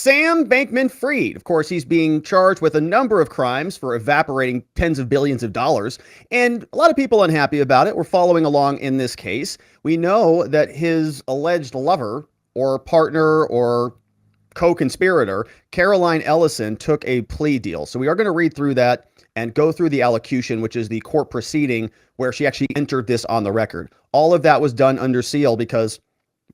Sam Bankman-Fried. Of course, he's being charged with a number of crimes for evaporating tens of billions of dollars, and a lot of people unhappy about it. We're following along in this case. We know that his alleged lover or partner or co-conspirator, Caroline Ellison, took a plea deal. So we are going to read through that and go through the allocution, which is the court proceeding where she actually entered this on the record. All of that was done under seal because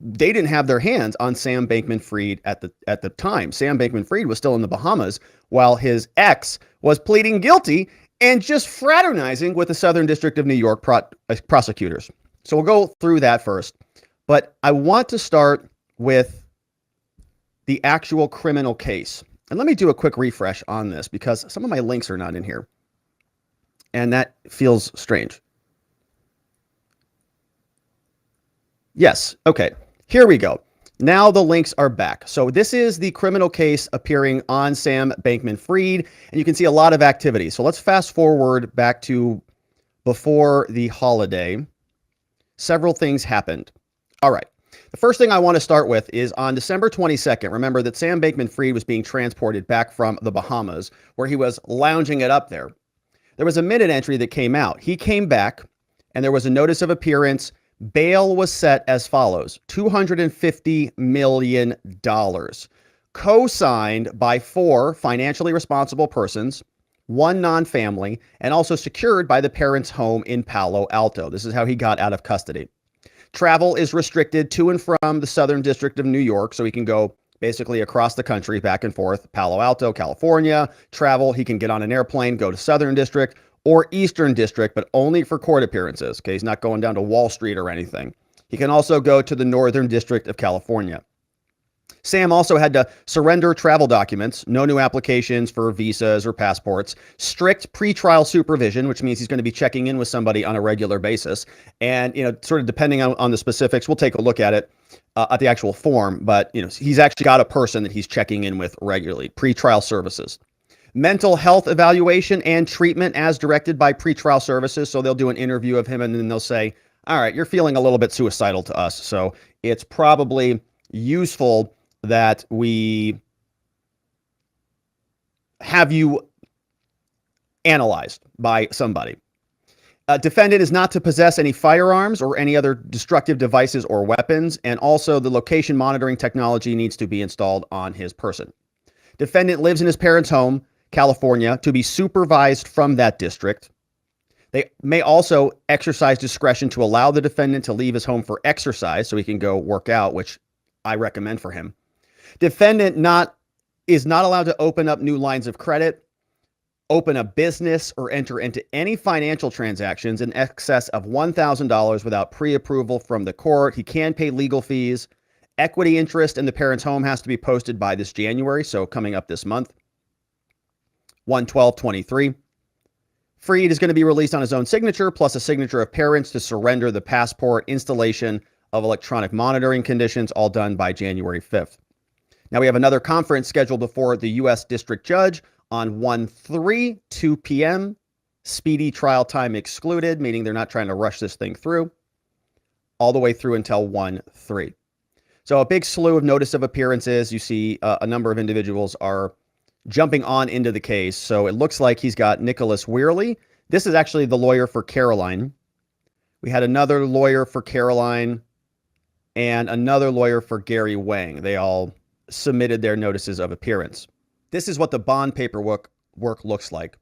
they didn't have their hands on Sam Bankman-Fried at the time. Sam Bankman-Fried was still in the Bahamas while his ex was pleading guilty and just fraternizing with the Southern District of New York prosecutors. So we'll go through that first. But I want to start with the actual criminal case. And let me do a quick refresh on this because some of my links are not in here. And that feels strange. Yes. Okay. Here we go. Now the links are back. So this is the criminal case appearing on Sam Bankman-Fried, and you can see a lot of activity. So let's fast forward back to before the holiday. Several things happened. All right. The first thing I want to start with is on December 22nd. Remember that Sam Bankman-Fried was being transported back from the Bahamas where he was lounging it up there. There was a minute entry that came out. He came back and there was a notice of appearance. Bail was set as follows: $250 million, co-signed by 4 financially responsible persons, 1 non-family, and also secured by the parents' home in Palo Alto. This is how he got out of custody. Travel is restricted to and from the Southern District of New York, so he can go basically across the country, back and forth. Palo Alto, California, travel. He can get on an airplane, go to Southern District or Eastern District, but only for court appearances. Okay, he's not going down to Wall Street or anything. He can also go to the Northern District of California. Sam also had to surrender travel documents, no new applications for visas or passports, strict pretrial supervision, which means he's going to be checking in with somebody on a regular basis. And, sort of depending on the specifics, we'll take a look at it at the actual form. But, he's actually got a person that he's checking in with regularly. Pretrial services. Mental health evaluation and treatment as directed by pretrial services. So they'll do an interview of him and then they'll say, all right, you're feeling a little bit suicidal to us. So it's probably useful that we have you analyzed by somebody. Defendant is not to possess any firearms or any other destructive devices or weapons. And also the location monitoring technology needs to be installed on his person. Defendant lives in his parents' home, California, to be supervised from that district. They may also exercise discretion to allow the defendant to leave his home for exercise so he can go work out, which I recommend for him. Defendant is not allowed to open up new lines of credit, open a business, or enter into any financial transactions in excess of $1,000 without pre-approval from the court. He can pay legal fees. Equity interest in the parent's home has to be posted by this January, so coming up this month. 1/12/23. Fried is going to be released on his own signature, plus a signature of parents to surrender the passport, installation of electronic monitoring conditions, all done by January 5th. Now we have another conference scheduled before the U.S. District Judge on 1/3, 2 p.m. Speedy trial time excluded, meaning they're not trying to rush this thing through, all the way through until 1/3. So a big slew of notice of appearances. You see a number of individuals are jumping on into the case. So it looks like he's got Nicholas Weirley. This is actually the lawyer for Caroline. We had another lawyer for Caroline and another lawyer for Gary Wang. They all submitted their notices of appearance. This is what the bond paperwork looks like.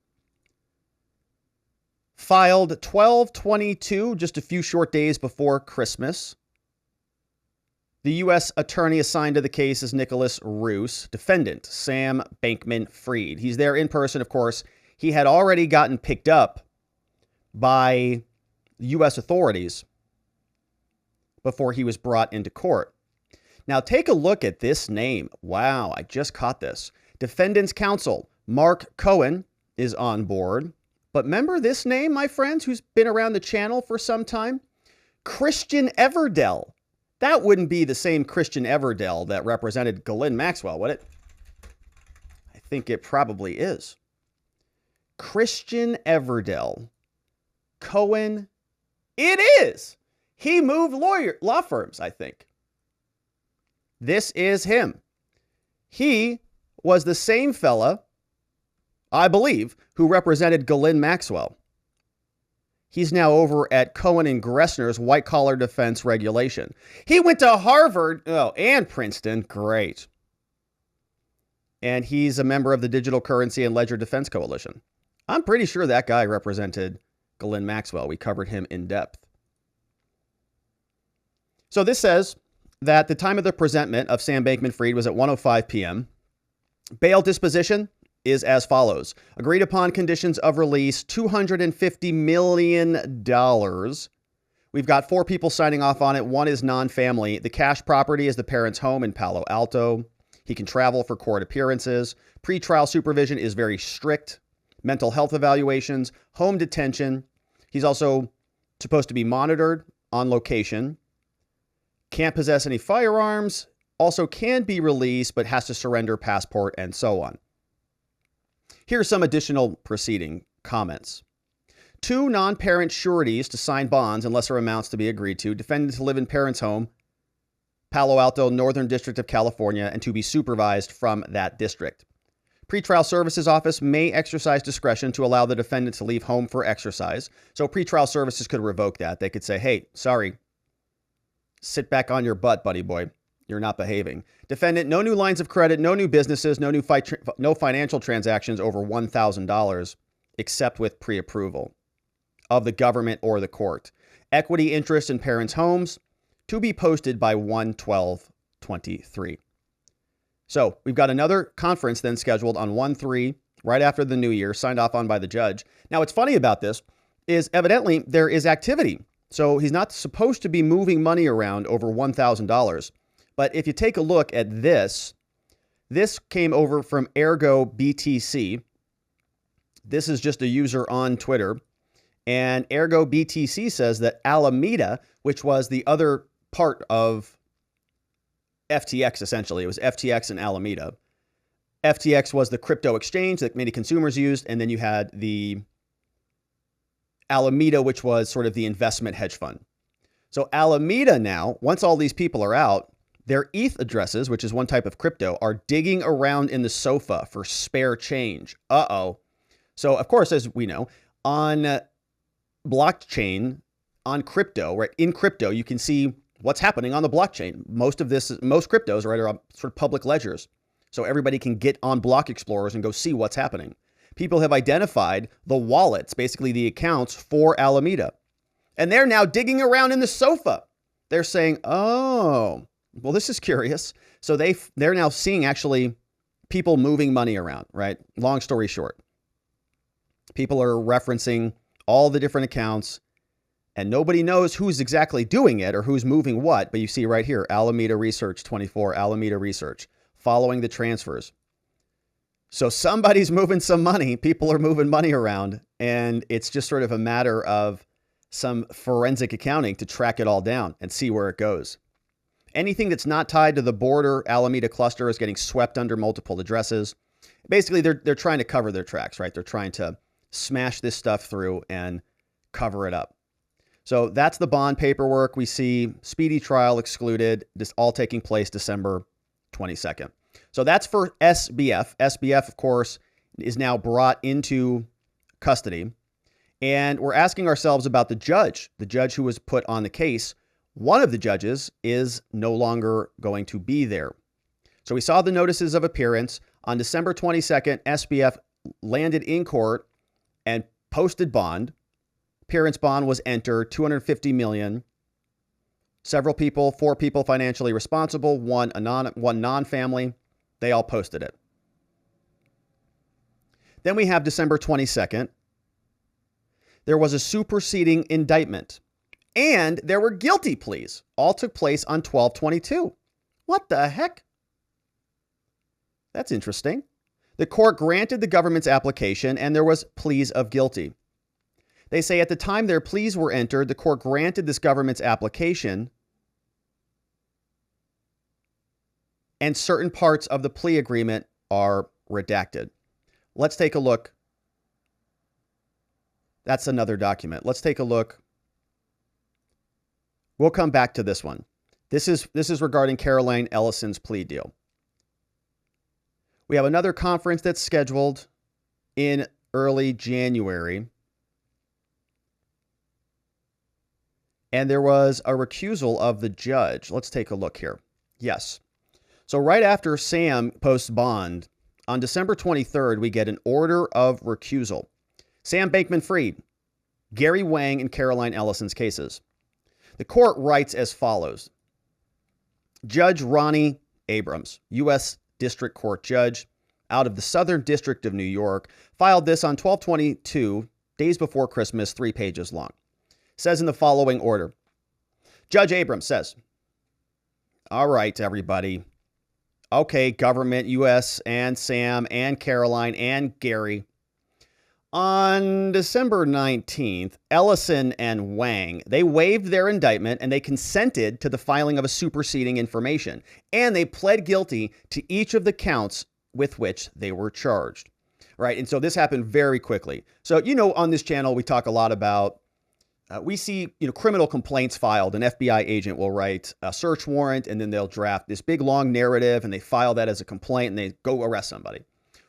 Filed 12/22, just a few short days before Christmas. The U.S. attorney assigned to the case is Nicholas Roos. Defendant, Sam Bankman-Fried. He's there in person, of course. He had already gotten picked up by U.S. authorities before he was brought into court. Now, take a look at this name. Wow, I just caught this. Defendant's counsel, Mark Cohen, is on board. But remember this name, my friends, who's been around the channel for some time? Christian Everdell. That wouldn't be the same Christian Everdell that represented Ghislaine Maxwell, would it? I think it probably is. Christian Everdell. Cohen. It is. He moved law firms, I think. This is him. He was the same fella, I believe, who represented Ghislaine Maxwell. He's now over at Cohen and Gressner's White Collar Defense Regulation. He went to Harvard, and Princeton. Great. And he's a member of the Digital Currency and Ledger Defense Coalition. I'm pretty sure that guy represented Ghislaine Maxwell. We covered him in depth. So this says that the time of the presentment of Sam Bankman-Fried was at 1:05 p.m. Bail disposition is as follows. Agreed upon conditions of release, $250 million. We've got 4 people signing off on it. 1 is non-family. The cash property is the parent's home in Palo Alto. He can travel for court appearances. Pretrial supervision is very strict. Mental health evaluations, home detention. He's also supposed to be monitored on location. Can't possess any firearms. Also can be released, but has to surrender passport and so on. Here's some additional proceeding comments. 2 non-parent sureties to sign bonds and lesser amounts to be agreed to. Defendant to live in parent's home, Palo Alto, Northern District of California, and to be supervised from that district. Pretrial Services Office may exercise discretion to allow the defendant to leave home for exercise. So pretrial services could revoke that. They could say, hey, sorry, sit back on your butt, buddy boy. You're not behaving. Defendant, no new lines of credit, no new businesses, no financial transactions over $1,000, except with pre-approval of the government or the court. Equity interest in parents' homes to be posted by 1/12/23. So we've got another conference then scheduled on 1/3, right after the new year, signed off on by the judge. Now, what's funny about this is evidently there is activity. So he's not supposed to be moving money around over $1,000. But if you take a look at this came over from Ergo BTC. This is just a user on Twitter. And Ergo BTC says that Alameda, which was the other part of FTX, essentially, it was FTX and Alameda. FTX was the crypto exchange that many consumers used. And then you had the Alameda, which was sort of the investment hedge fund. So Alameda now, once all these people are out, their ETH addresses, which is one type of crypto, are digging around in the sofa for spare change. So, of course, as we know, on blockchain, on crypto, right, in crypto, you can see what's happening on the blockchain. Most cryptos, right, are on sort of public ledgers. So everybody can get on block explorers and go see what's happening. People have identified the wallets, basically the accounts for Alameda. And they're now digging around in the sofa. They're saying, oh, well, this is curious. So they're now seeing actually people moving money around, right? Long story short, people are referencing all the different accounts and nobody knows who's exactly doing it or who's moving what. But you see right here, Alameda Research 24, Alameda Research, following the transfers. So somebody's moving some money. People are moving money around. And it's just sort of a matter of some forensic accounting to track it all down and see where it goes. Anything that's not tied to the border Alameda cluster is getting swept under multiple addresses. Basically, they're trying to cover their tracks, right? They're trying to smash this stuff through and cover it up. So that's the bond paperwork. We see speedy trial excluded. This all taking place December 22nd. So that's for SBF. SBF, of course, is now brought into custody. And we're asking ourselves about the judge who was put on the case. One of the judges is no longer going to be there. So we saw the notices of appearance. On December 22nd, SBF landed in court and posted bond. Appearance bond was entered, $250 million. Several people, 4 people financially responsible, one non-family. They all posted it. Then we have December 22nd. There was a superseding indictment. And there were guilty pleas. All took place on 12/22. What the heck? That's interesting. The court granted the government's application and there was pleas of guilty. They say at the time their pleas were entered, the court granted this government's application and certain parts of the plea agreement are redacted. Let's take a look. That's another document. Let's take a look. We'll come back to this one. This is regarding Caroline Ellison's plea deal. We have another conference that's scheduled in early January. And there was a recusal of the judge. Let's take a look here. Yes. So right after Sam posts bond, on December 23rd, we get an order of recusal. Sam Bankman-Fried, Gary Wang, and Caroline Ellison's cases. The court writes as follows. Judge Ronnie Abrams, U.S. District Court Judge out of the Southern District of New York, filed this on 12/22, days before Christmas, 3 pages long. Says in the following order. Judge Abrams says, all right, everybody. Okay, government, U.S., and Sam, and Caroline, and Gary. On December 19th, Ellison and Wang, they waived their indictment and they consented to the filing of a superseding information. And they pled guilty to each of the counts with which they were charged. Right. And so this happened very quickly. So, on this channel, we talk a lot about we see, criminal complaints filed. An FBI agent will write a search warrant and then they'll draft this big long narrative and they file that as a complaint and they go arrest somebody.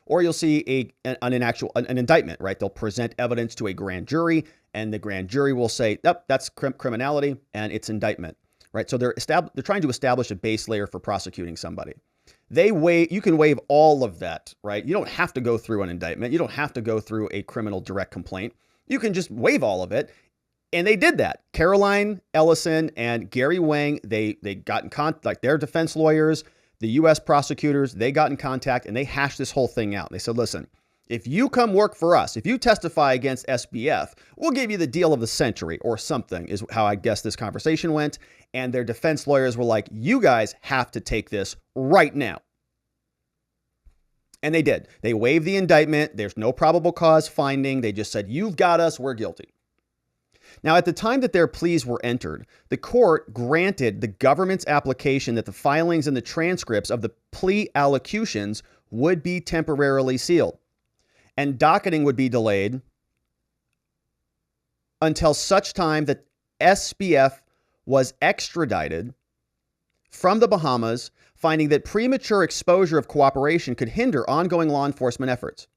Or you'll see an indictment, right? They'll present evidence to a grand jury and the grand jury will say, yep, that's criminality and it's indictment, right? So they're trying to establish a base layer for prosecuting somebody. You can waive all of that, right? You don't have to go through an indictment. You don't have to go through a criminal direct complaint. You can just waive all of it. And they did that. Caroline Ellison and Gary Wang, they got in contact, like their defense lawyers, the U.S. prosecutors, they got in contact and they hashed this whole thing out. They said, listen, if you come work for us, if you testify against SBF, we'll give you the deal of the century or something, is how I guess this conversation went. And their defense lawyers were like, you guys have to take this right now. And they did. They waived the indictment. There's no probable cause finding. They just said, you've got us, we're guilty. Now, at the time that their pleas were entered, the court granted the government's application that the filings and the transcripts of the plea allocutions would be temporarily sealed, and docketing would be delayed until such time that SBF was extradited from the Bahamas, finding that premature exposure of cooperation could hinder ongoing law enforcement efforts.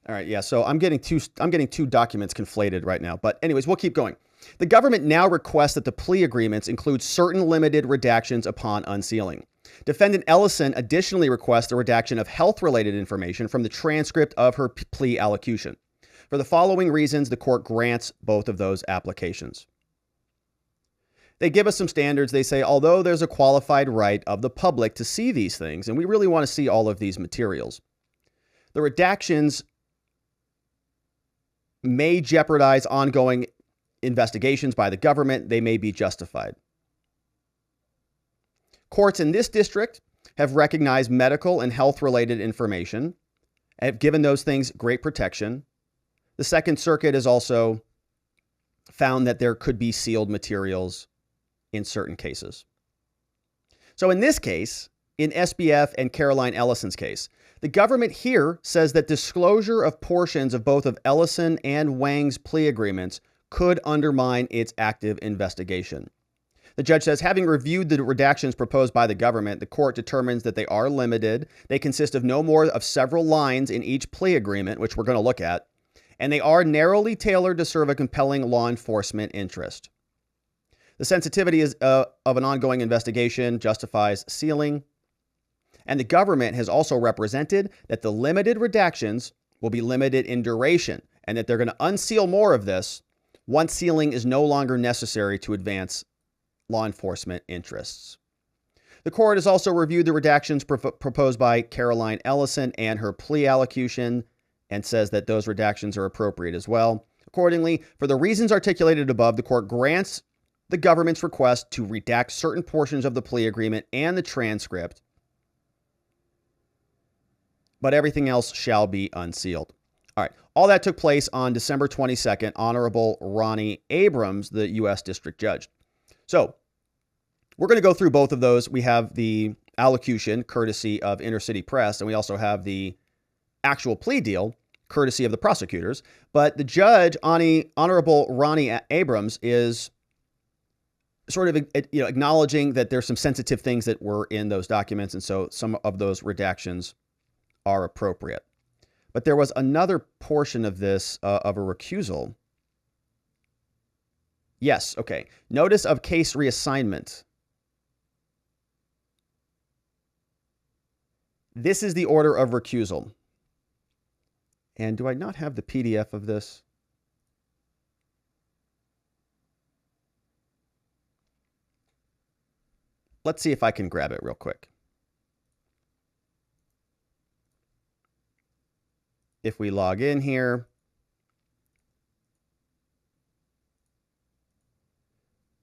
All right, yeah, so I'm getting two documents conflated right now. But anyways, we'll keep going. The government now requests that the plea agreements include certain limited redactions upon unsealing. Defendant Ellison additionally requests the redaction of health-related information from the transcript of her plea allocution. For the following reasons, the court grants both of those applications. They give us some standards. They say, although there's a qualified right of the public to see these things, and we really want to see all of these materials, the redactions may jeopardize ongoing investigations by the government. They may be justified. Courts in this district have recognized medical and health-related information and have given those things great protection. The Second Circuit has also found that there could be sealed materials in certain cases. So in this case, in SBF and Caroline Ellison's case, the government here says that disclosure of portions of both of Ellison and Wang's plea agreements could undermine its active investigation. The judge says, having reviewed the redactions proposed by the government, the court determines that they are limited. They consist of no more of several lines in each plea agreement, which we're going to look at, and they are narrowly tailored to serve a compelling law enforcement interest. The sensitivity of an ongoing investigation justifies sealing. And the government has also represented that the limited redactions will be limited in duration and that they're going to unseal more of this once sealing is no longer necessary to advance law enforcement interests. The court has also reviewed the redactions proposed by Caroline Ellison and her plea allocution and says that those redactions are appropriate as well. Accordingly, for the reasons articulated above, the court grants the government's request to redact certain portions of the plea agreement and the transcript, but everything else shall be unsealed. All right. All that took place on December 22nd. Honorable Ronnie Abrams, the U.S. District Judge. So we're going to go through both of those. We have the allocution, courtesy of Inner City Press, and we also have the actual plea deal, courtesy of the prosecutors. But the judge, Honorable Ronnie Abrams, is sort of acknowledging that there's some sensitive things that were in those documents, and so some of those redactions are appropriate. But there was another portion of this of a recusal. Yes, okay. Notice of case reassignment. This is the order of recusal. And do I not have the PDF of this? Let's see if I can grab it real quick. If we log in here,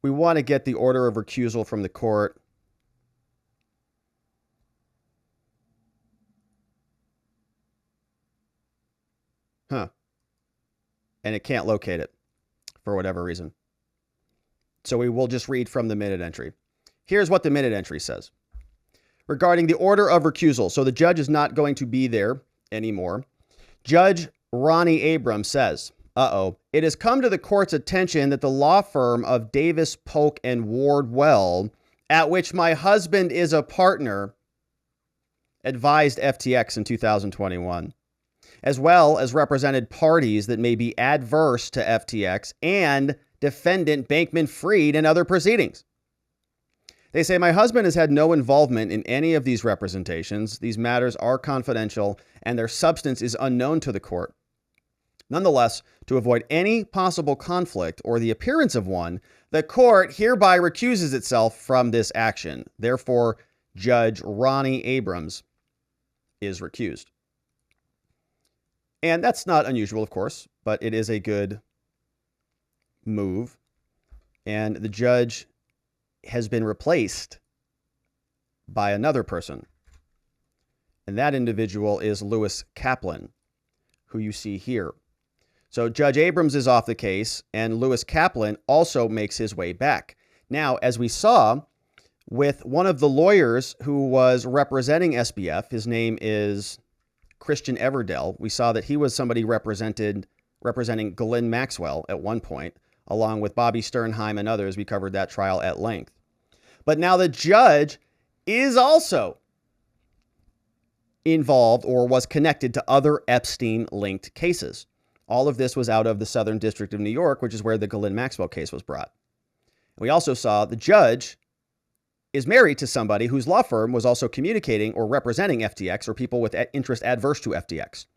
we want to get the order of recusal from the court. And it can't locate it for whatever reason. So we will just read from the minute entry. Here's what the minute entry says. Regarding the order of recusal, so the judge is not going to be there anymore. Judge Ronnie Abrams says, it has come to the court's attention that the law firm of Davis, Polk, and Wardwell, at which my husband is a partner, advised FTX in 2021, as well as represented parties that may be adverse to FTX and defendant Bankman-Fried in other proceedings. They say my husband has had no involvement in any of these representations. These matters are confidential and their substance is unknown to the court. Nonetheless, to avoid any possible conflict or the appearance of one, the court hereby recuses itself from this action. Therefore, Judge Ronnie Abrams is recused. And that's not unusual, of course, but it is a good move. And the judge has been replaced by another person. And that individual is Lewis Kaplan, who you see here. So Judge Abrams is off the case, and Lewis Kaplan also makes his way back. Now, as we saw with one of the lawyers who was representing SBF, his name is Christian Everdell. We saw that he was somebody representing Ghislaine Maxwell at one point, along with Bobby Sternheim and others. We covered that trial at length. But now the judge is also involved or was connected to other Epstein-linked cases. All of this was out of the Southern District of New York, which is where the Ghislaine Maxwell case was brought. We also saw the judge is married to somebody whose law firm was also communicating or representing FTX or people with interest adverse to FTX.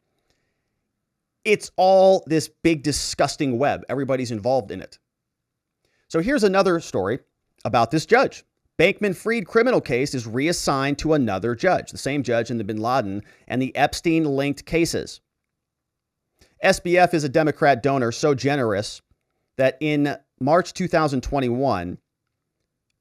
It's all this big, disgusting web. Everybody's involved in it. So here's another story about this judge. Bankman-Fried criminal case is reassigned to another judge, the same judge in the Bin Laden and the Epstein-linked cases. SBF is a Democrat donor so generous that in March 2021,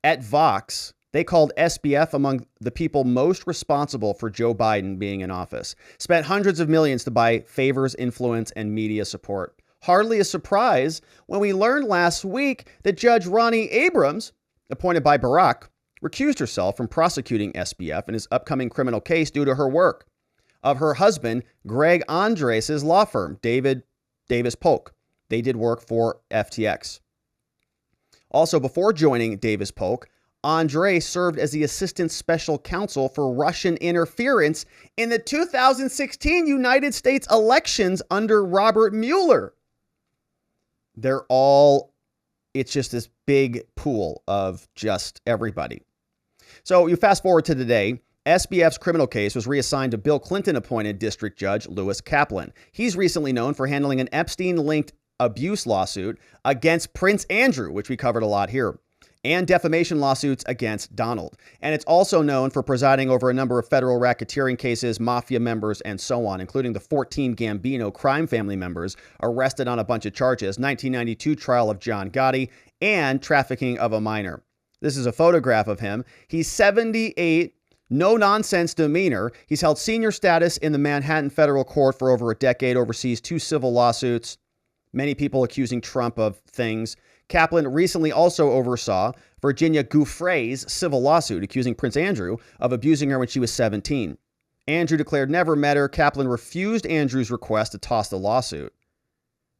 at Vox, they called SBF among the people most responsible for Joe Biden being in office. Spent hundreds of millions to buy favors, influence, and media support. Hardly a surprise when we learned last week that Judge Ronnie Abrams, appointed by Barack, recused herself from prosecuting SBF in his upcoming criminal case due to her work of her husband, Greg Andres' law firm, Davis Polk. They did work for FTX. Also, before joining Davis Polk, Andre served as the assistant special counsel for Russian interference in the 2016 United States elections under Robert Mueller. It's just this big pool of just everybody. So you fast forward to today, SBF's criminal case was reassigned to Bill Clinton-appointed District Judge Lewis Kaplan. He's recently known for handling an Epstein-linked abuse lawsuit against Prince Andrew, which we covered a lot here, and defamation lawsuits against Donald. And it's also known for presiding over a number of federal racketeering cases, mafia members, and so on, including the 14 Gambino crime family members arrested on a bunch of charges, 1992 trial of John Gotti, and trafficking of a minor. This is a photograph of him. He's 78, no-nonsense demeanor. He's held senior status in the Manhattan federal court for over a decade, oversees 2 civil lawsuits, many people accusing Trump of things. Kaplan recently also oversaw Virginia Giuffre's civil lawsuit accusing Prince Andrew of abusing her when she was 17. Andrew declared never met her. Kaplan refused Andrew's request to toss the lawsuit,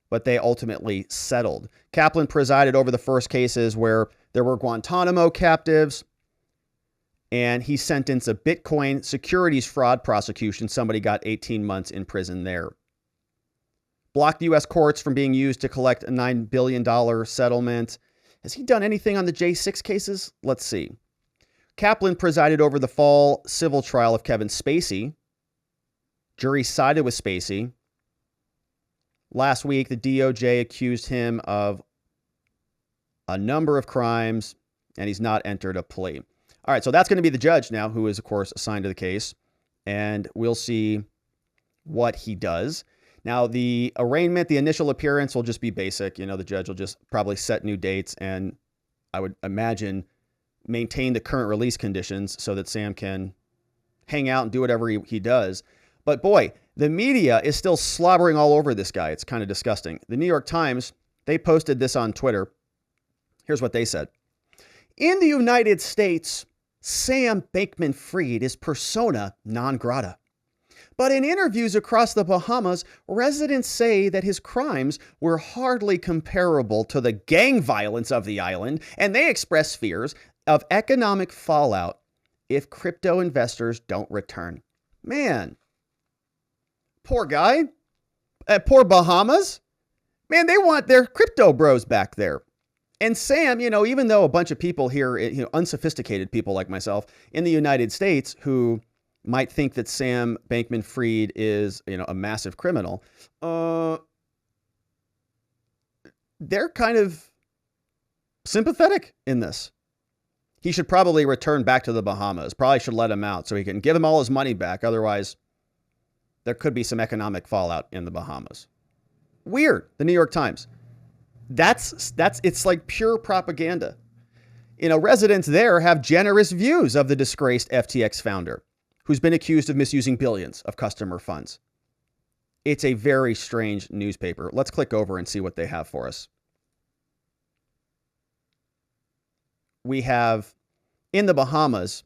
but they ultimately settled. Kaplan presided over the first cases where There were Guantanamo captives. And he sentenced a Bitcoin securities fraud prosecution. Somebody got 18 months in prison there. Blocked U.S. courts from being used to collect a $9 billion settlement. Has he done anything on the J6 cases? Let's see. Kaplan presided over the fall civil trial of Kevin Spacey. Jury sided with Spacey. Last week, the DOJ accused him of a number of crimes, and he's not entered a plea. All right, so that's going to be the judge now, who is, of course, assigned to the case, and we'll see what he does. Now, the arraignment, the initial appearance will just be basic. You know, the judge will just probably set new dates and I would imagine maintain the current release conditions so that Sam can hang out and do whatever he does. But boy, the media is still slobbering all over this guy. It's kind of disgusting. The New York Times, they posted this on Twitter. Here's what they said. In the United States, Sam Bankman-Fried is persona non grata. But in interviews across the Bahamas, residents say that his crimes were hardly comparable to the gang violence of the island, and they express fears of economic fallout if crypto investors don't return. Man, poor guy. Poor Bahamas. Man, they want their crypto bros back there. And Sam, you know, even though a bunch of people here, you know, unsophisticated people like myself in the United States who might think that Sam Bankman-Fried is, you know, a massive criminal, they're kind of sympathetic in this. He should probably return back to the Bahamas. Probably should let him out so he can give him all his money back. Otherwise, there could be some economic fallout in the Bahamas. Weird. The New York Times. It's like pure propaganda. You know, residents there have generous views of the disgraced FTX founder, who's been accused of misusing billions of customer funds. It's a very strange newspaper. Let's click over and see what they have for us. We have, in the Bahamas,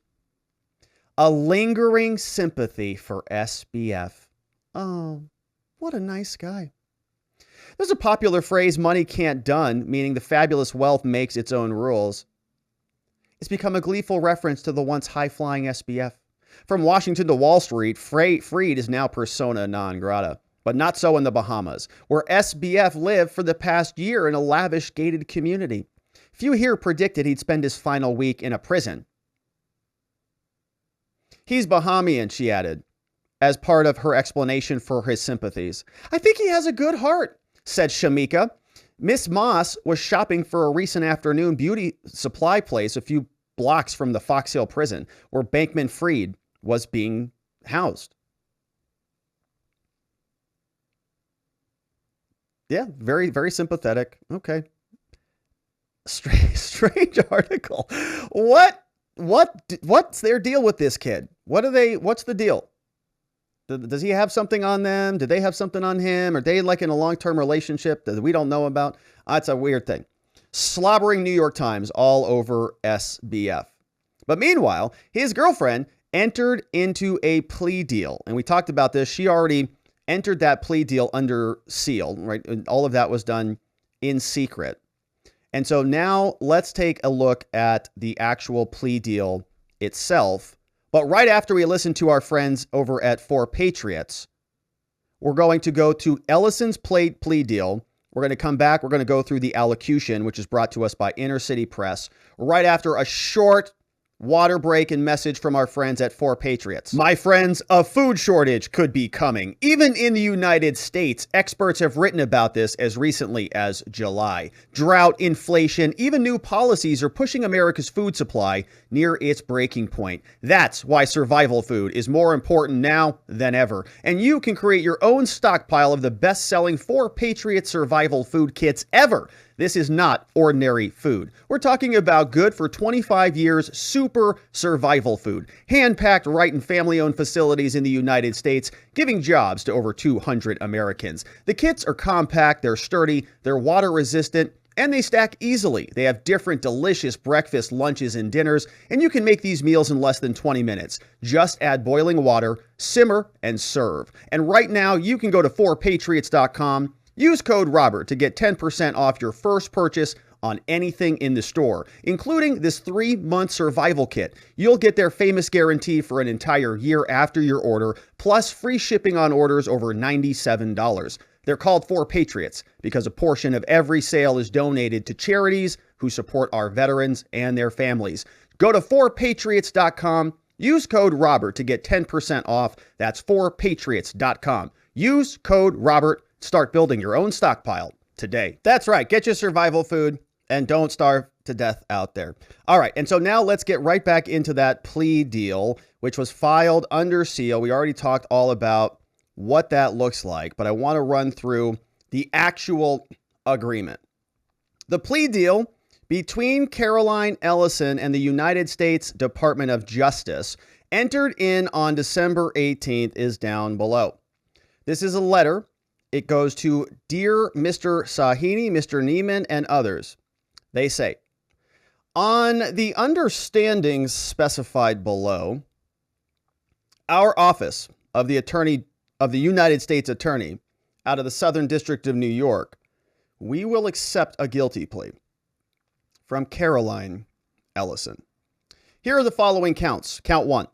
a lingering sympathy for SBF. Oh, what a nice guy. There's a popular phrase, money can't done, meaning the fabulous wealth makes its own rules. It's become a gleeful reference to the once high-flying SBF. From Washington to Wall Street, Fried is now persona non grata. But not so in the Bahamas, where SBF lived for the past year in a lavish gated community. Few here predicted he'd spend his final week in a prison. He's Bahamian, she added, as part of her explanation for his sympathies. I think he has a good heart, said Shamika. Miss Moss was shopping for a recent afternoon beauty supply place a few blocks from the Fox Hill prison, where Bankman-Fried was being housed. Yeah, very, very sympathetic. Okay. Strange article. What's their deal with this kid? What's the deal? Does he have something on them? Do they have something on him? Are they like in a long-term relationship that we don't know about? It's a weird thing. Slobbering New York Times all over SBF. But meanwhile, his girlfriend entered into a plea deal. And we talked about this. She already entered that plea deal under seal, right? And all of that was done in secret. And so now let's take a look at the actual plea deal itself. But right after we listen to our friends over at 4 Patriots, we're going to go to Ellison's plea deal. We're going to come back. We're going to go through the allocution, which is brought to us by Inner City Press, right after a short water break and message from our friends at 4 Patriots. My friends, a food shortage could be coming. Even in the United States, experts have written about this as recently as July. Drought, inflation, even new policies are pushing America's food supply near its breaking point. That's why survival food is more important now than ever. And you can create your own stockpile of the best-selling 4 Patriot survival food kits ever. This is not ordinary food. We're talking about good for 25 years super survival food, hand-packed right in family-owned facilities in the United States, giving jobs to over 200 Americans. The kits are compact, they're sturdy, they're water-resistant, and they stack easily. They have different delicious breakfast, lunches, and dinners, and you can make these meals in less than 20 minutes. Just add boiling water, simmer, and serve. And right now, you can go to 4patriots.com. Use code Robert to get 10% off your first purchase on anything in the store, including this 3-month survival kit. You'll get their famous guarantee for an entire year after your order, plus free shipping on orders over $97. They're called 4 Patriots because a portion of every sale is donated to charities who support our veterans and their families. Go to 4patriots.com. Use code Robert to get 10% off. That's 4patriots.com. Use code Robert. Start building your own stockpile today. That's right. Get your survival food and don't starve to death out there. All right. And so now let's get right back into that plea deal, which was filed under seal. We already talked all about what that looks like, but I want to run through the actual agreement. The plea deal between Caroline Ellison and the United States Department of Justice, entered in on December 18th, is down below. This is a letter. It goes to Dear Mr. Sahini, Mr. Neiman, and others. They say, on the understandings specified below, our office of the United States Attorney out of the Southern District of New York, we will accept a guilty plea from Caroline Ellison. Here are the following counts. Count 1.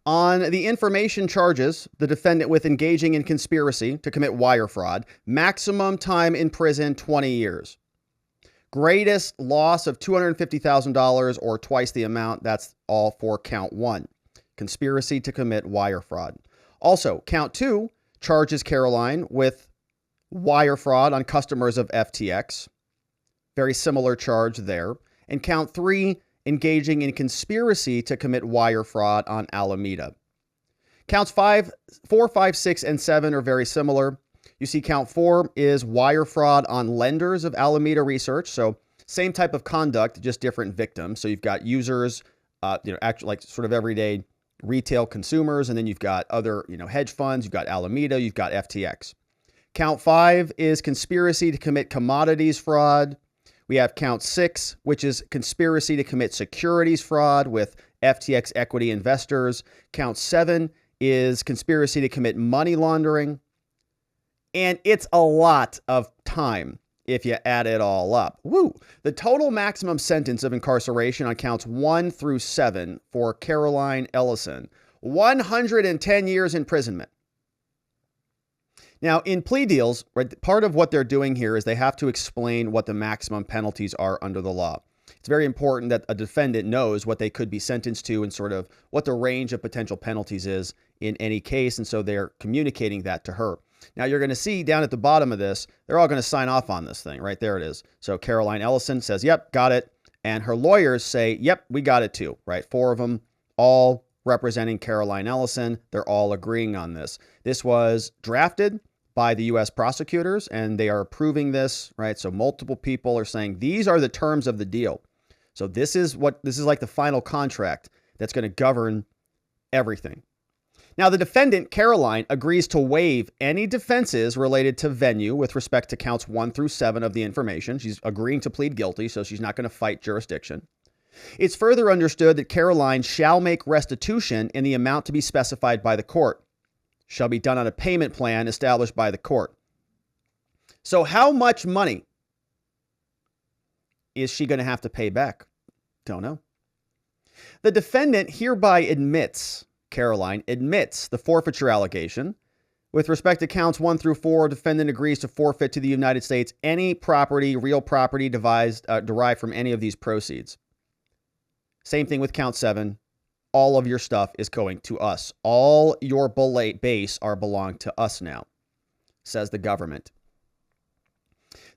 On the information charges, the defendant with engaging in conspiracy to commit wire fraud, maximum time in prison, 20 years. Greatest loss of $250,000 or twice the amount. That's all for count 1. Conspiracy to commit wire fraud. Also, count 2 charges Caroline with wire fraud on customers of FTX. Very similar charge there. And count 3, engaging in conspiracy to commit wire fraud on Alameda. Counts 4, 5, 6, and 7 are very similar. You see count 4 is wire fraud on lenders of Alameda Research. So same type of conduct, just different victims. So you've got users, actually like sort of everyday retail consumers, and then you've got other, hedge funds, you've got Alameda, you've got FTX. Count 5 is conspiracy to commit commodities fraud. We have count 6, which is conspiracy to commit securities fraud with FTX equity investors. Count 7 is conspiracy to commit money laundering. And it's a lot of time if you add it all up. Woo! The total maximum sentence of incarceration on counts 1 through 7 for Caroline Ellison, 110 years imprisonment. Now, in plea deals, right, part of what they're doing here is they have to explain what the maximum penalties are under the law. It's very important that a defendant knows what they could be sentenced to and sort of what the range of potential penalties is in any case. And so they're communicating that to her. Now, you're going to see down at the bottom of this, they're all going to sign off on this thing. Right there it is. So Caroline Ellison says, yep, got it. And her lawyers say, yep, we got it too. Right. 4 of them, all representing Caroline Ellison. They're all agreeing on this. This was drafted by the U.S. prosecutors, and they are approving this, right? So multiple people are saying these are the terms of the deal. So this is like the final contract that's going to govern everything. Now, the defendant, Caroline, agrees to waive any defenses related to venue with respect to counts 1 through 7 of the information. She's agreeing to plead guilty, so she's not going to fight jurisdiction. It's further understood that Caroline shall make restitution in the amount to be specified by the court. Shall be done on a payment plan established by the court. So how much money is she going to have to pay back? Don't know. The defendant hereby admits, Caroline admits the forfeiture allegation. With respect to counts 1 through 4, defendant agrees to forfeit to the United States any property, real property derived from any of these proceeds. Same thing with count 7. All of your stuff is going to us. All your base are belong to us now, says the government.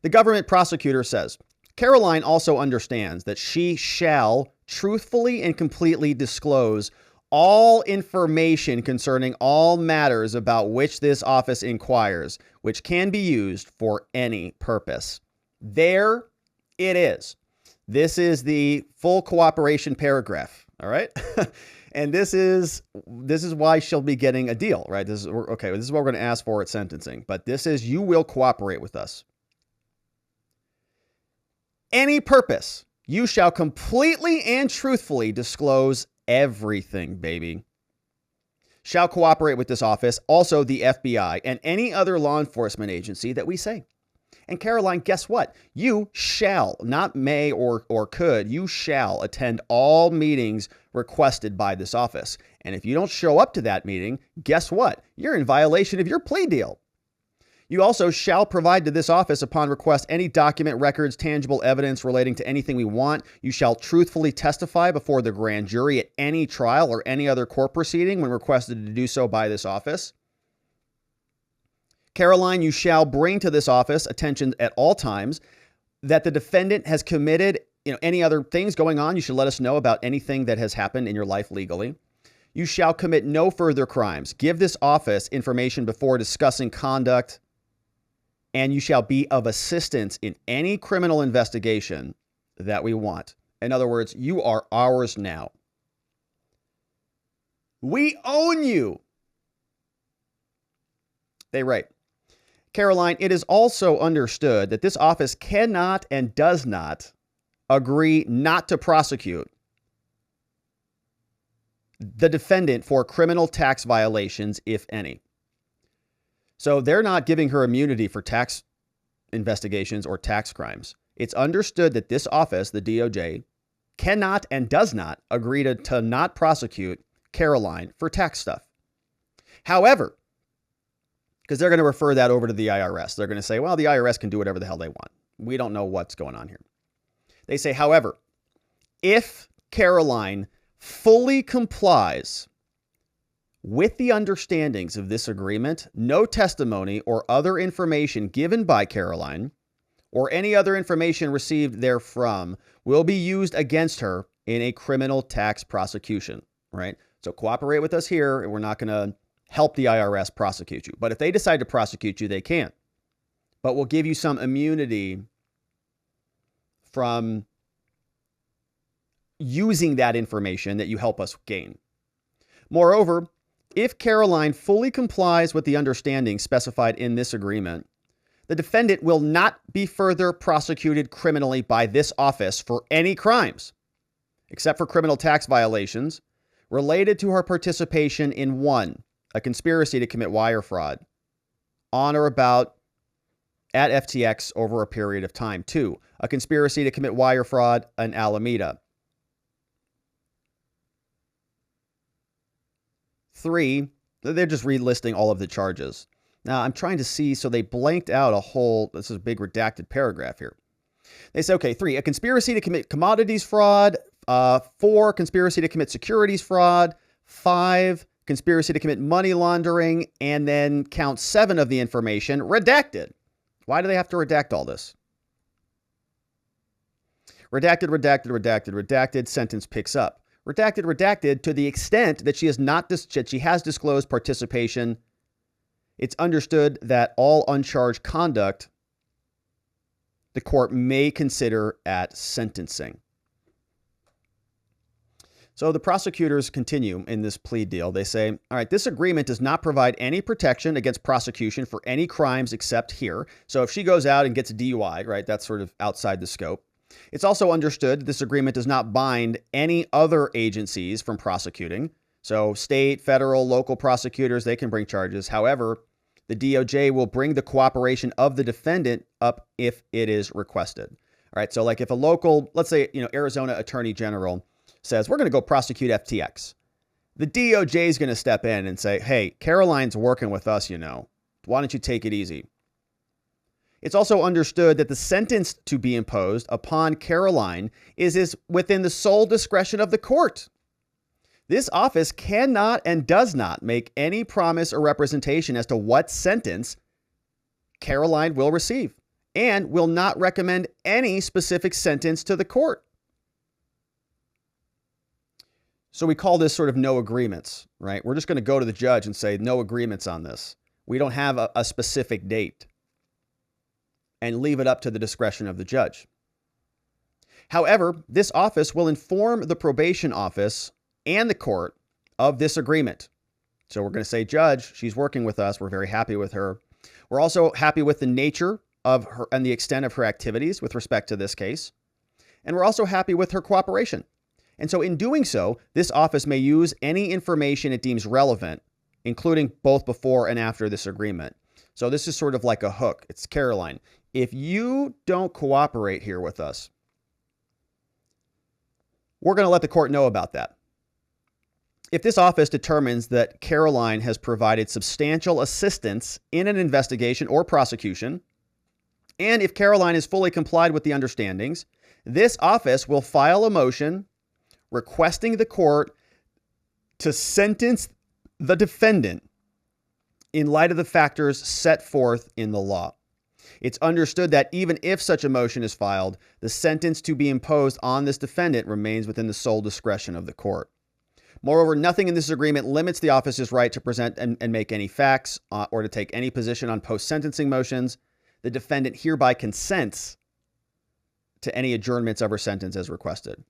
The government prosecutor says, Caroline also understands that she shall truthfully and completely disclose all information concerning all matters about which this office inquires, which can be used for any purpose. There it is. This is the full cooperation paragraph. All right. And this is why she'll be getting a deal, right? This is what we're going to ask for at sentencing. But this is, you will cooperate with us. Any purpose, you shall completely and truthfully disclose everything, baby. Shall cooperate with this office, also the FBI, and any other law enforcement agency that we say. And Caroline, guess what? You shall, not may or could, you shall attend all meetings requested by this office. And if you don't show up to that meeting, guess what? You're in violation of your plea deal. You also shall provide to this office upon request any document, records, tangible evidence relating to anything we want. You shall truthfully testify before the grand jury at any trial or any other court proceeding when requested to do so by this office. Caroline, you shall bring to this office attention at all times that the defendant has committed, any other things going on. You should let us know about anything that has happened in your life legally. You shall commit no further crimes. Give this office information before discussing conduct, and you shall be of assistance in any criminal investigation that we want. In other words, you are ours now. We own you. They write, Caroline, it is also understood that this office cannot and does not agree not to prosecute the defendant for criminal tax violations, if any. So they're not giving her immunity for tax investigations or tax crimes. It's understood that this office, the DOJ, cannot and does not agree to not prosecute Caroline for tax stuff. However, because they're going to refer that over to the IRS. They're going to say, well, the IRS can do whatever the hell they want. We don't know what's going on here. They say, however, if Caroline fully complies with the understandings of this agreement, no testimony or other information given by Caroline or any other information received therefrom will be used against her in a criminal tax prosecution, right? So cooperate with us here, and we're not going to help the IRS prosecute you. But if they decide to prosecute you, they can. But we'll give you some immunity from using that information that you help us gain. Moreover, if Caroline fully complies with the understanding specified in this agreement, the defendant will not be further prosecuted criminally by this office for any crimes, except for criminal tax violations related to her participation in 1, a conspiracy to commit wire fraud on or about at FTX over a period of time. 2, a conspiracy to commit wire fraud in Alameda. 3, they're just relisting all of the charges. Now, I'm trying to see, so they blanked out a whole, this is a big redacted paragraph here. They say, okay, 3, a conspiracy to commit commodities fraud. 4, conspiracy to commit securities fraud. 5, conspiracy to commit money laundering. And then count 7 of the information redacted. Why do they have to redact all this? Redacted, redacted, redacted, redacted. Sentence picks up. Redacted, redacted to the extent that she has disclosed participation. It's understood that all uncharged conduct the court may consider at sentencing. So the prosecutors continue in this plea deal. They say, all right, this agreement does not provide any protection against prosecution for any crimes except here. So if she goes out and gets a DUI, right, that's sort of outside the scope. It's also understood this agreement does not bind any other agencies from prosecuting. So state, federal, local prosecutors, they can bring charges. However, the DOJ will bring the cooperation of the defendant up if it is requested. All right, so like if a local, let's say, Arizona Attorney General says, we're going to go prosecute FTX. The DOJ is going to step in and say, hey, Caroline's working with us, Why don't you take it easy? It's also understood that the sentence to be imposed upon Caroline is within the sole discretion of the court. This office cannot and does not make any promise or representation as to what sentence Caroline will receive and will not recommend any specific sentence to the court. So we call this sort of no agreements, right? We're just going to go to the judge and say no agreements on this. We don't have a specific date and leave it up to the discretion of the judge. However, this office will inform the probation office and the court of this agreement. So we're going to say, Judge, she's working with us. We're very happy with her. We're also happy with the nature of her and the extent of her activities with respect to this case. And we're also happy with her cooperation. And so in doing so, this office may use any information it deems relevant, including both before and after this agreement. So this is sort of like a hook. It's Caroline. if you don't cooperate here with us, we're going to let the court know about that. If this office determines that Caroline has provided substantial assistance in an investigation or prosecution, and if Caroline has fully complied with the understandings, this office will file a motion requesting the court to sentence the defendant in light of the factors set forth in the law. It's understood that even if such a motion is filed, the sentence to be imposed on this defendant remains within the sole discretion of the court. Moreover, nothing in this agreement limits the office's right to present and make any facts or to take any position on post-sentencing motions. The defendant hereby consents to any adjournments of her sentence as requested.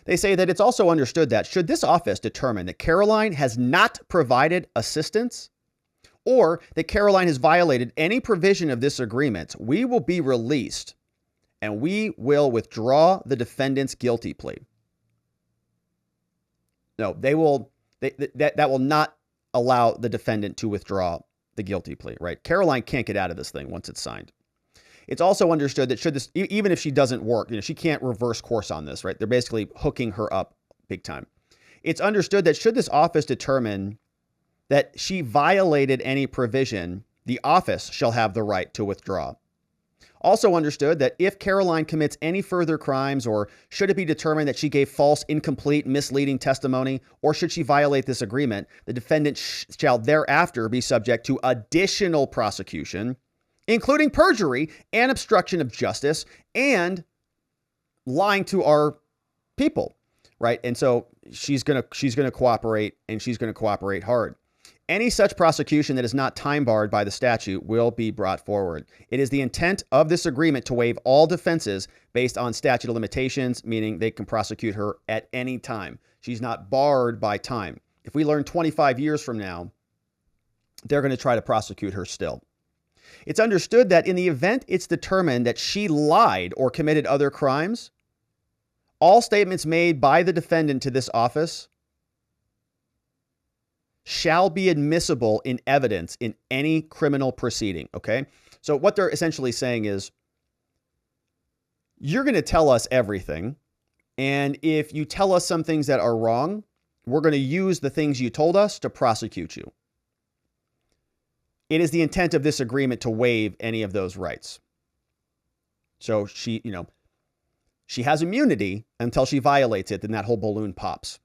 They say that it's also understood that should this office determine that Caroline has not provided assistance or that Caroline has violated any provision of this agreement, we will be released and we will withdraw the defendant's guilty plea. No, that will not allow the defendant to withdraw the guilty plea, right? Caroline can't get out of this thing once it's signed. It's also understood that should this, even if she doesn't work, she can't reverse course on this, right? They're basically hooking her up big time. It's understood that should this office determine that she violated any provision, the office shall have the right to withdraw. Also understood that if Caroline commits any further crimes, or should it be determined that she gave false, incomplete, misleading testimony, or should she violate this agreement, the defendant shall thereafter be subject to additional prosecution, including perjury and obstruction of justice and lying to our people, right? And so she's going to cooperate, and she's going to cooperate hard. Any such prosecution that is not time barred by the statute will be brought forward. It is the intent of this agreement to waive all defenses based on statute of limitations, meaning they can prosecute her at any time. She's not barred by time. If we learn 25 years from now, they're going to try to prosecute her still. It's understood that in the event it's determined that she lied or committed other crimes, all statements made by the defendant to this office shall be admissible in evidence in any criminal proceeding, okay? So what they're essentially saying is, you're going to tell us everything, and if you tell us some things that are wrong, we're going to use the things you told us to prosecute you. It is the intent of this agreement to waive any of those rights. So she has immunity until she violates it, then that whole balloon pops.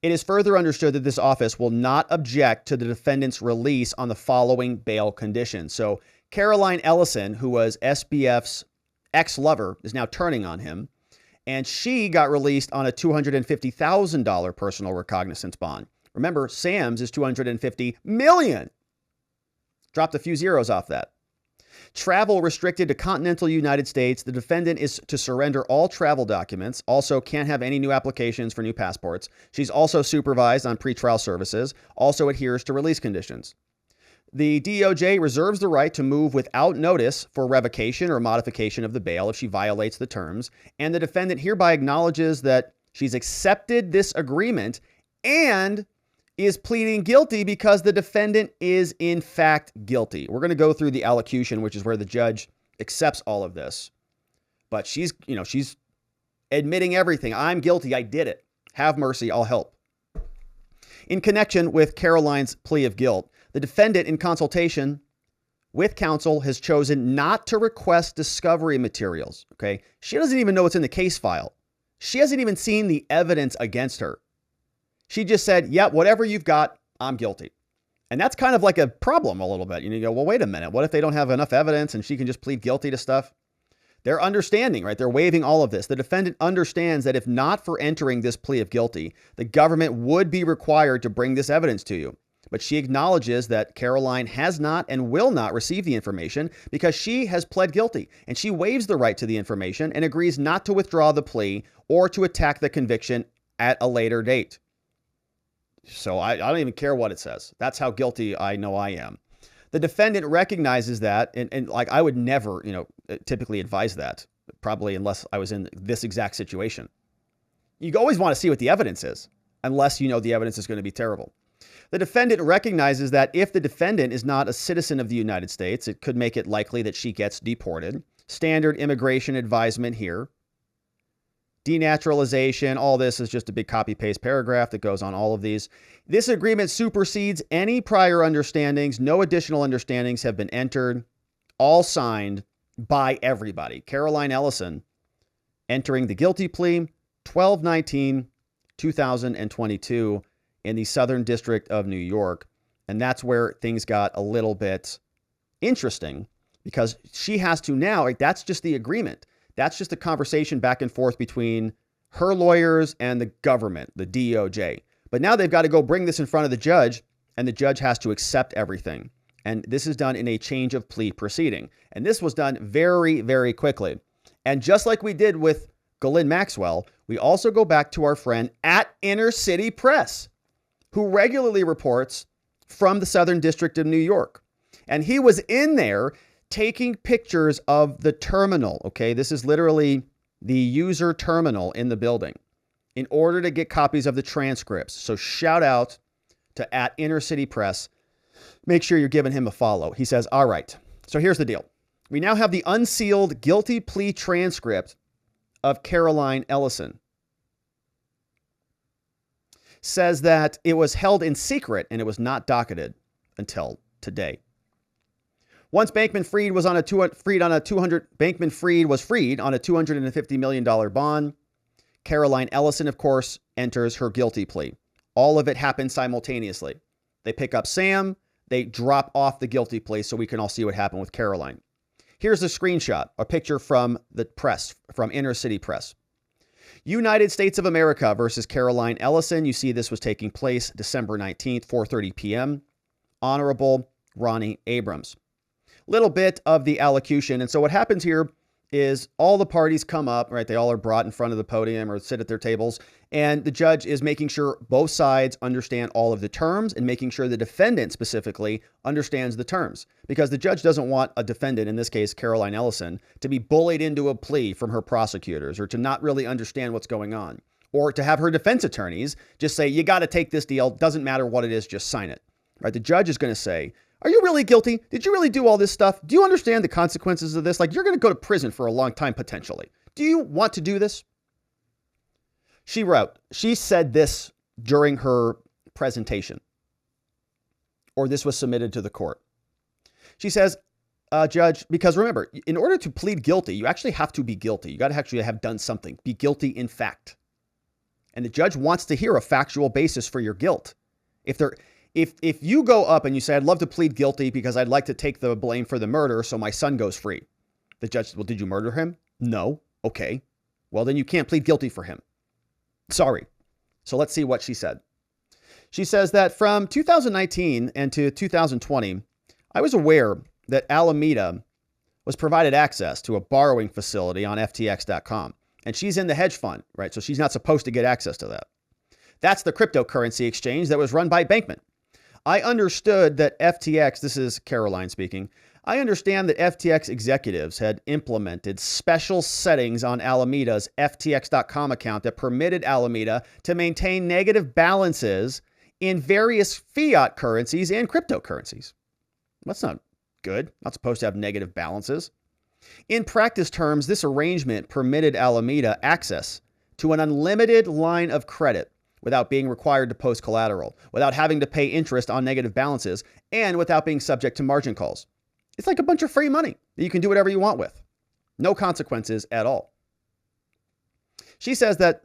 It is further understood that this office will not object to the defendant's release on the following bail conditions. So Caroline Ellison, who was SBF's ex-lover, is now turning on him, and she got released on a $250,000 personal recognizance bond. Remember, Sam's is $250 million. Dropped a few zeros off that. Travel restricted to continental United States. The defendant is to surrender all travel documents. Also can't have any new applications for new passports. She's also supervised on pretrial services. Also adheres to release conditions. The DOJ reserves the right to move without notice for revocation or modification of the bail if she violates the terms. And the defendant hereby acknowledges that she's accepted this agreement and is pleading guilty because the defendant is in fact guilty. We're going to go through the allocution, which is where the judge accepts all of this. But she's admitting everything. I'm guilty. I did it. Have mercy. I'll help. In connection with Caroline's plea of guilt, the defendant, in consultation with counsel, has chosen not to request discovery materials. Okay. She doesn't even know what's in the case file. She hasn't even seen the evidence against her. She just said, yeah, whatever you've got, I'm guilty. And that's kind of like a problem a little bit. You go, well, wait a minute. What if they don't have enough evidence and she can just plead guilty to stuff? They're understanding, right? They're waiving all of this. The defendant understands that if not for entering this plea of guilty, the government would be required to bring this evidence to you. But she acknowledges that Caroline has not and will not receive the information because she has pled guilty, and she waives the right to the information and agrees not to withdraw the plea or to attack the conviction at a later date. So I don't even care what it says. That's how guilty I know I am. The defendant recognizes that, and like I would never, typically advise that, probably unless I was in this exact situation. You always want to see what the evidence is, unless you know the evidence is going to be terrible. The defendant recognizes that if the defendant is not a citizen of the United States, it could make it likely that she gets deported. Standard immigration advisement here. Denaturalization, all this is just a big copy-paste paragraph that goes on all of these. This agreement supersedes any prior understandings. No additional understandings have been entered. All signed by everybody. Caroline Ellison entering the guilty plea 12/19/2022 in the Southern District of New York. And that's where things got a little bit interesting because she has to now, like, that's just the agreement. That's just a conversation back and forth between her lawyers and the government, the DOJ. But now they've got to go bring this in front of the judge, and the judge has to accept everything. And this is done in a change of plea proceeding. And this was done very, very quickly. And just like we did with Ghislaine Maxwell, we also go back to our friend at Inner City Press, who regularly reports from the Southern District of New York. And he was in there taking pictures of the terminal. Okay, this is literally the user terminal in the building in order to get copies of the transcripts. So shout out to at Inner City Press. Make sure you're giving him a follow. He says, all right, so here's the deal. We now have the unsealed guilty plea transcript of Caroline Ellison. Says that it was held in secret and it was not docketed until today. Once Bankman-Fried was freed on a $250 million bond, Caroline Ellison, of course, enters her guilty plea. All of it happens simultaneously. They pick up Sam, they drop off the guilty plea so we can all see what happened with Caroline. Here's a screenshot, a picture from the press, from Inner City Press. United States of America versus Caroline Ellison. You see this was taking place December 19th, 4:30 p.m. Honorable Ronnie Abrams. Little bit of the allocution. And so what happens here is all the parties come up, right? They all are brought in front of the podium or sit at their tables. And the judge is making sure both sides understand all of the terms and making sure the defendant specifically understands the terms. Because the judge doesn't want a defendant, in this case, Caroline Ellison, to be bullied into a plea from her prosecutors or to not really understand what's going on. Or to have her defense attorneys just say, you got to take this deal. Doesn't matter what it is, just sign it. Right? The judge is going to say, are you really guilty? Did you really do all this stuff? Do you understand the consequences of this? Like, you're going to go to prison for a long time, potentially. Do you want to do this? She said this during her presentation, or this was submitted to the court. She says, Judge, because remember, in order to plead guilty, you actually have to be guilty. You got to actually have done something. Be guilty in fact. And the judge wants to hear a factual basis for your guilt. If you go up and you say, I'd love to plead guilty because I'd like to take the blame for the murder so my son goes free. The judge says, well, did you murder him? No. Okay. Well, then you can't plead guilty for him. Sorry. So let's see what she said. She says that from 2019 and to 2020, I was aware that Alameda was provided access to a borrowing facility on FTX.com. And she's in the hedge fund, right? So she's not supposed to get access to that. That's the cryptocurrency exchange that was run by Bankman. I understood that FTX, this is Caroline speaking, I understand that FTX executives had implemented special settings on Alameda's FTX.com account that permitted Alameda to maintain negative balances in various fiat currencies and cryptocurrencies. That's not good. Not supposed to have negative balances. In practice terms, this arrangement permitted Alameda access to an unlimited line of credit without being required to post collateral, without having to pay interest on negative balances, and without being subject to margin calls. It's like a bunch of free money that you can do whatever you want with. No consequences at all. She says that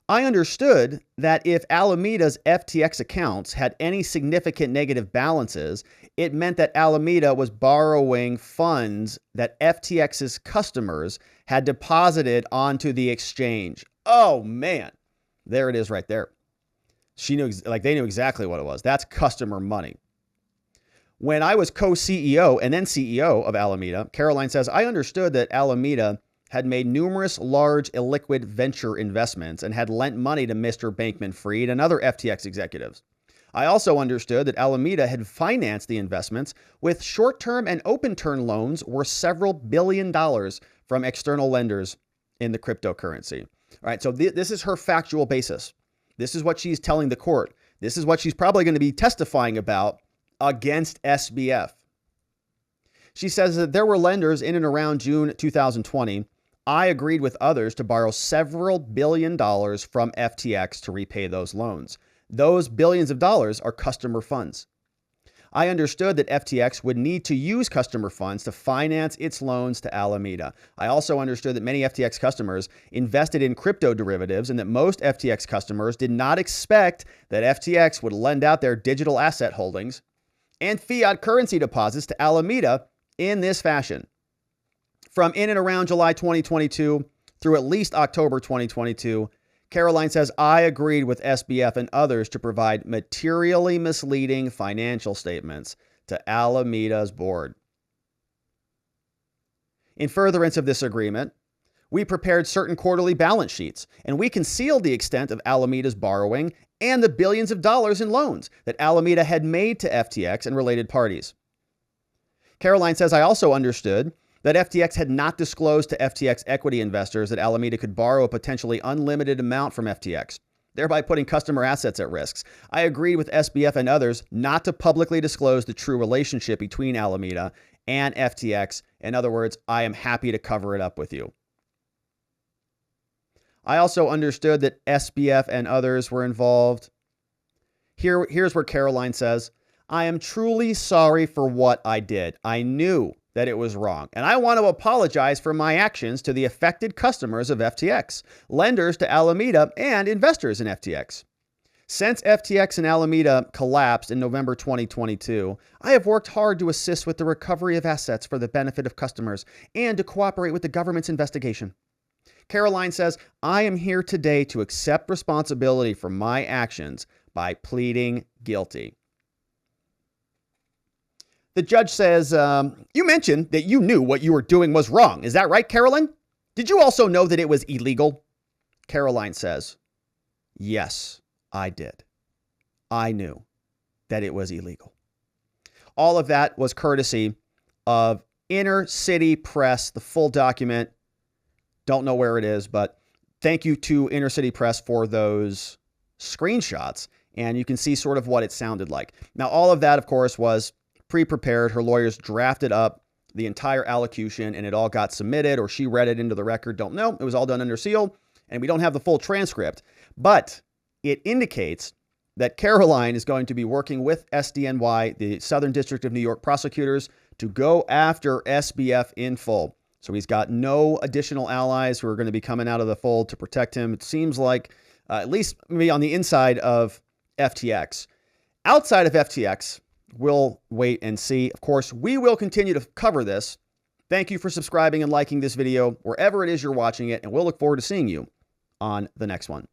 I understood that if Alameda's FTX accounts had any significant negative balances, it meant that Alameda was borrowing funds that FTX's customers had deposited onto the exchange. Oh, man. There it is right there. She knew, like they knew exactly what it was. That's customer money. When I was co-CEO and then CEO of Alameda, Caroline says, I understood that Alameda had made numerous large illiquid venture investments and had lent money to Mr. Bankman-Fried and other FTX executives. I also understood that Alameda had financed the investments with short-term and open-term loans worth several $1 billion from external lenders in the cryptocurrency. All right, so this is her factual basis. This is what she's telling the court, This is what she's probably going to be testifying about against SBF. She says that there were lenders in and around June 2020. I agreed with others to borrow several billion dollars from FTX to repay those loans. Those billions of dollars are customer funds. I understood that FTX would need to use customer funds to finance its loans to Alameda. I also understood that many FTX customers invested in crypto derivatives and that most FTX customers did not expect that FTX would lend out their digital asset holdings and fiat currency deposits to Alameda in this fashion. From in and around July 2022 through at least October 2022, Caroline says, I agreed with SBF and others to provide materially misleading financial statements to Alameda's board. In furtherance of this agreement, we prepared certain quarterly balance sheets, and we concealed the extent of Alameda's borrowing and the billions of dollars in loans that Alameda had made to FTX and related parties. Caroline says, I also understood that FTX had not disclosed to FTX equity investors that Alameda could borrow a potentially unlimited amount from FTX, thereby putting customer assets at risk. I agreed with SBF and others not to publicly disclose the true relationship between Alameda and FTX. In other words, I am happy to cover it up with you. I also understood that SBF and others were involved. Here's where Caroline says, I am truly sorry for what I did. I knew that it was wrong, and I want to apologize for my actions to the affected customers of FTX, lenders to Alameda, and investors in FTX. Since FTX and Alameda collapsed in November 2022, I have worked hard to assist with the recovery of assets for the benefit of customers and to cooperate with the government's investigation. Caroline says, I am here today to accept responsibility for my actions by pleading guilty. The judge says, you mentioned that you knew what you were doing was wrong. Is that right, Caroline? Did you also know that it was illegal? Caroline says, yes, I did. I knew that it was illegal. All of that was courtesy of Inner City Press, the full document. Don't know where it is, but thank you to Inner City Press for those screenshots. And you can see sort of what it sounded like. Now, all of that, of course, was pre-prepared. Her lawyers drafted up the entire allocution and it all got submitted, or she read it into the record. Don't know. It was all done under seal and we don't have the full transcript, but it indicates that Caroline is going to be working with SDNY, the Southern District of New York prosecutors, to go after SBF in full. So he's got no additional allies who are going to be coming out of the fold to protect him. It seems like at least maybe on the inside of FTX. Outside of FTX, we'll wait and see. Of course, we will continue to cover this. Thank you for subscribing and liking this video wherever it is you're watching it, and we'll look forward to seeing you on the next one.